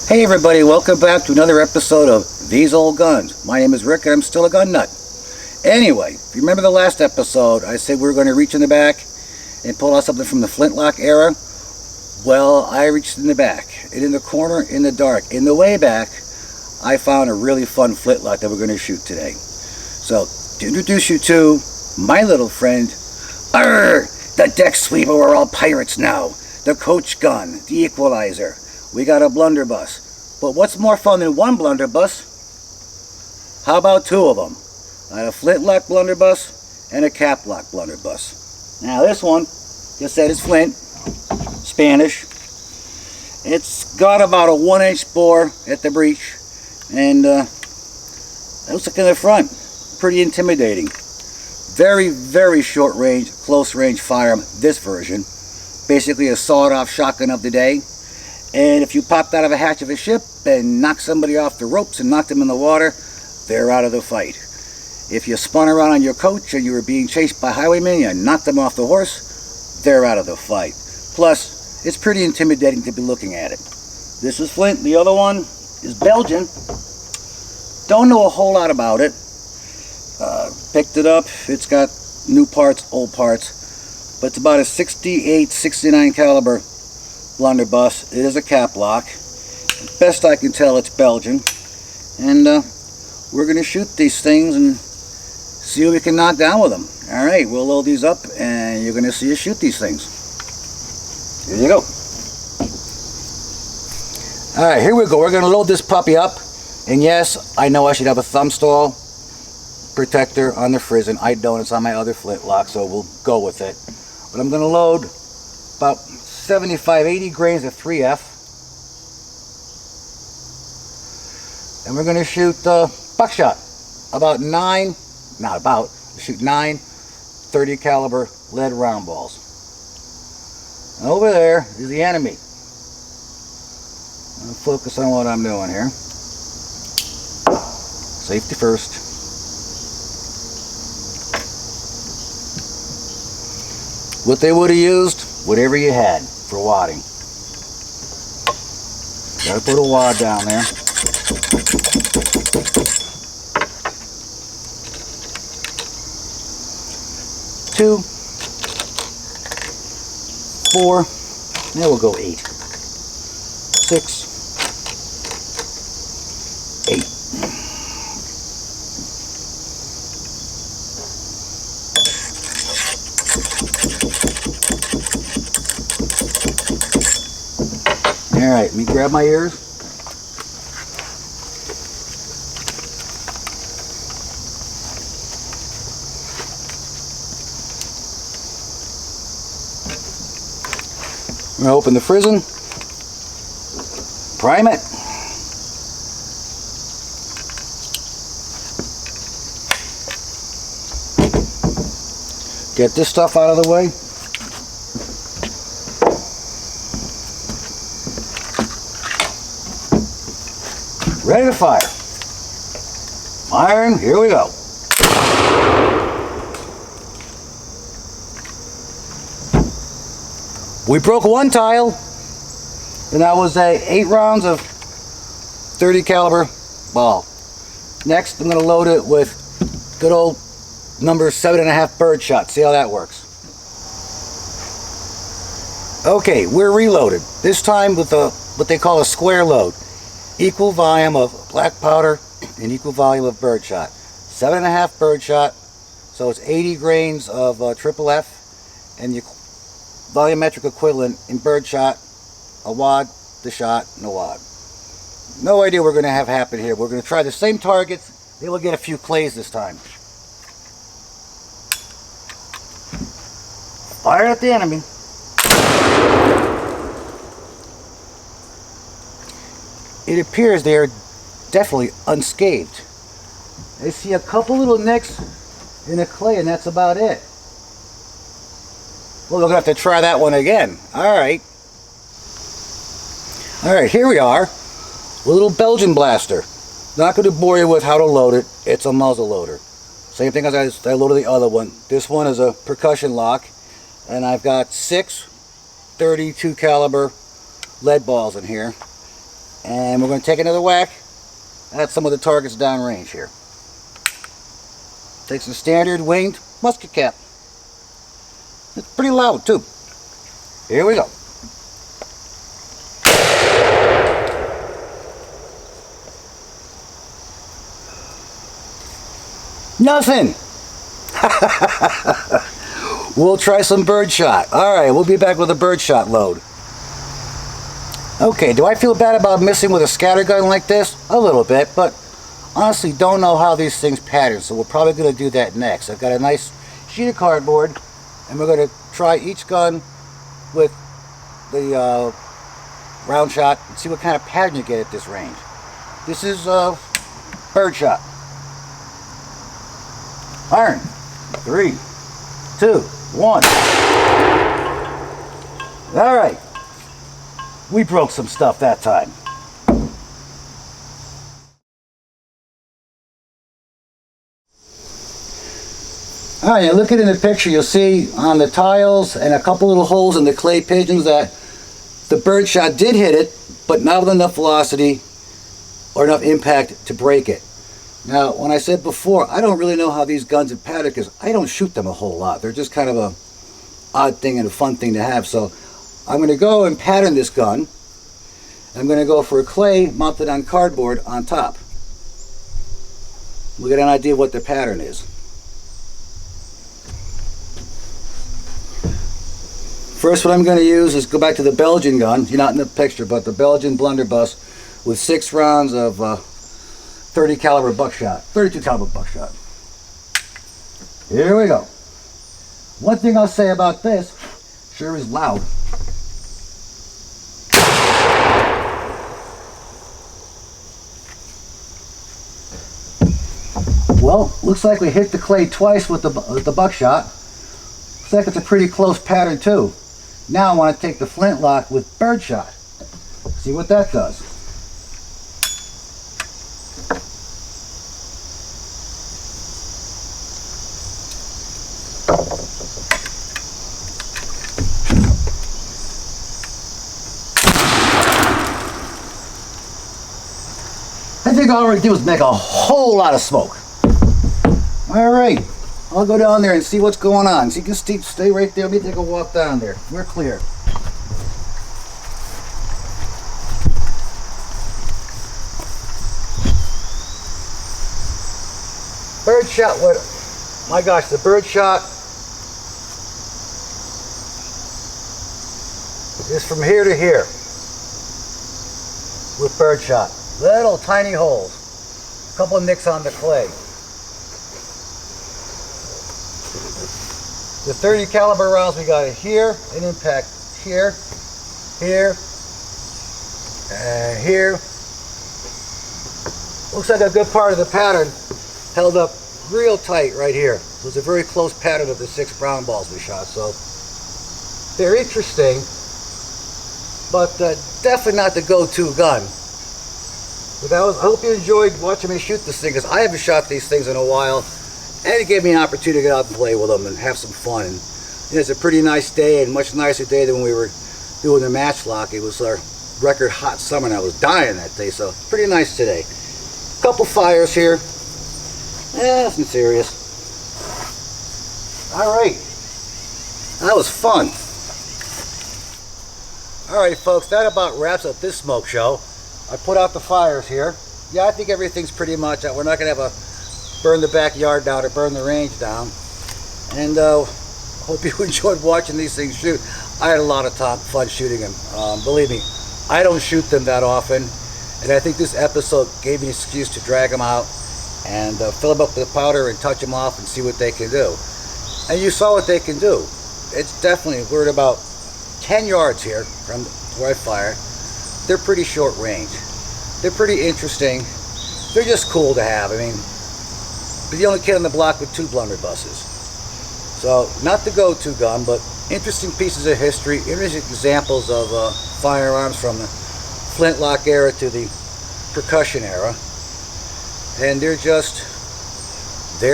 Hey everybody, welcome back to another episode of These Old Guns. My name is Rick and I'm still a gun nut. Anyway, if you remember the last episode, I said we were going to reach in the back and pull out something from the flintlock era. Well, I reached in the back, and in the corner, in the dark, in the way back, I found a really fun flintlock that we're going to shoot today. So, to introduce you to my little friend, the deck sweeper, we're all pirates now. The coach gun, the equalizer. We got a blunderbuss. But what's more fun than one blunderbuss? How about two of them? I had a flintlock blunderbuss and a caplock blunderbuss. Now this one, just said it's flint, Spanish. It's got about a 1-inch bore at the breech, and let's look in the front. Pretty intimidating. Very, very short range, close range firearm, this version. Basically a sawed-off shotgun of the day. And if you popped out of a hatch of a ship and knocked somebody off the ropes and knocked them in the water, they're out of the fight. If you spun around on your coach and you were being chased by highwaymen and knocked them off the horse, they're out of the fight. Plus, it's pretty intimidating to be looking at it. This is flint. The other one is Belgian. Don't know a whole lot about it. Picked it up. It's got new parts, old parts. But it's about a 68, 69 caliber blunderbuss. It is a caplock. Best I can tell, it's Belgian. And we're going to shoot these things and see what we can knock down with them. Alright, we'll load these up and you're going to see us shoot these things. Here you go. Alright, here we go. We're going to load this puppy up. And yes, I know I should have a thumb stall protector on the frizzen. I don't. It's on my other flintlock, so we'll go with it. But I'm going to load about 75-80 grains of 3F, and we're going to shoot buckshot. Shoot 9 30 caliber lead round balls. And over there is the enemy. I'll focus on what I'm doing here. Safety first. What they would have used, whatever you had for wadding. Gotta put a wad down there. Two, 4, now we'll go 8, 6, 8. Alright, let me grab my ears. I'm going to open the frizzen, prime it. Get this stuff out of the way. Ready to fire. Firing, here we go. We broke one tile, and that was 8 rounds of 30 caliber ball. Next, I'm going to load it with good old number 7.5 birdshot. See how that works. Okay, we're reloaded. This time with what they call a square load. Equal volume of black powder and equal volume of birdshot. 7.5 birdshot, so it's 80 grains of triple F, and the volumetric equivalent in birdshot, a wad, the shot, and a wad. No idea what we're going to have happen here. We're going to try the same targets. They will get a few clays this time. Fire at the enemy. It appears they are definitely unscathed. I see a couple little nicks in the clay, and that's about it. Well, we're going to have to try that one again. Alright. Alright, here we are. A little Belgian blaster. Not going to bore you with how to load it. It's a muzzle loader. Same thing as I loaded the other one. This one is a percussion lock, and I've got 6 32 caliber lead balls in here. And we're going to take another whack at some of the targets downrange here. Takes a standard winged musket cap. It's pretty loud too. Here we go. Nothing. We'll try some birdshot. Alright, we'll be back with a birdshot load. Okay, do I feel bad about missing with a scattergun like this? A little bit, but honestly don't know how these things pattern, so we're probably going to do that next. I've got a nice sheet of cardboard, and we're going to try each gun with the round shot and see what kind of pattern you get at this range. This is birdshot. Iron. 3, 2, 1. Alright. We broke some stuff that time. Alright, you look at it in the picture, you'll see on the tiles and a couple little holes in the clay pigeons that the birdshot did hit it, but not with enough velocity or enough impact to break it. Now, when I said before, I don't really know how these guns are patterned because I don't shoot them a whole lot. They're just kind of a odd thing and a fun thing to have. So I'm going to go and pattern this gun. I'm going to go for a clay mounted on cardboard on top. We'll get an idea of what the pattern is. First, what I'm going to use is go back to the Belgian gun. You're not in the picture, but the Belgian Blunderbuss with 6 rounds of 30 caliber buckshot, 32 caliber buckshot. Here we go. One thing I'll say about this, sure is loud. Well, looks like we hit the clay twice with the buckshot. Looks like it's a pretty close pattern too. Now I want to take the flintlock with birdshot. See what that does. I think all we do is make a whole lot of smoke. Alright, I'll go down there and see what's going on. So you can stay right there. Let me take a walk down there. We're clear. Birdshot, what? My gosh, the birdshot is from here to here with birdshot. Little tiny holes. A couple of nicks on the clay. The 30 caliber rounds we got here, an impact here, here, and here. Looks like a good part of the pattern held up real tight right here. It was a very close pattern of the 6 brown balls we shot, so they're interesting, but definitely not the go-to gun. But I hope you enjoyed watching me shoot this thing, because I haven't shot these things in a while, and it gave me an opportunity to get out and play with them and have some fun. And it's a pretty nice day, and much nicer day than when we were doing the matchlock. It was our record hot summer, and I was dying that day, so pretty nice today. Couple fires here. Nothing serious. Alright. That was fun. Alright folks, that about wraps up this smoke show. I put out the fires here. Yeah, I think everything's pretty much out. We're not going to have a burn the backyard down or burn the range down. And hope you enjoyed watching these things shoot. I had a lot of fun shooting them. Believe me, I don't shoot them that often. And I think this episode gave me an excuse to drag them out and fill them up with powder and touch them off and see what they can do. And you saw what they can do. It's definitely, we're at about 10 yards here from where I fire. They're pretty short range. They're pretty interesting. They're just cool to have. I mean, be the only kid on the block with 2 blunderbusses. So, not the go-to gun, but interesting pieces of history, interesting examples of firearms from the flintlock era to the percussion era. And they're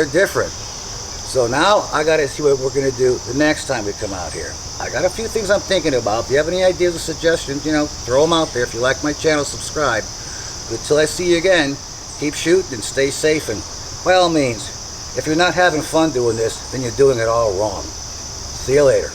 different. So now I got to see what we're going to do the next time we come out here. I got a few things I'm thinking about. If you have any ideas or suggestions, throw them out there. If you like my channel, subscribe. But until I see you again, keep shooting and stay safe. And by all means, if you're not having fun doing this, then you're doing it all wrong. See you later.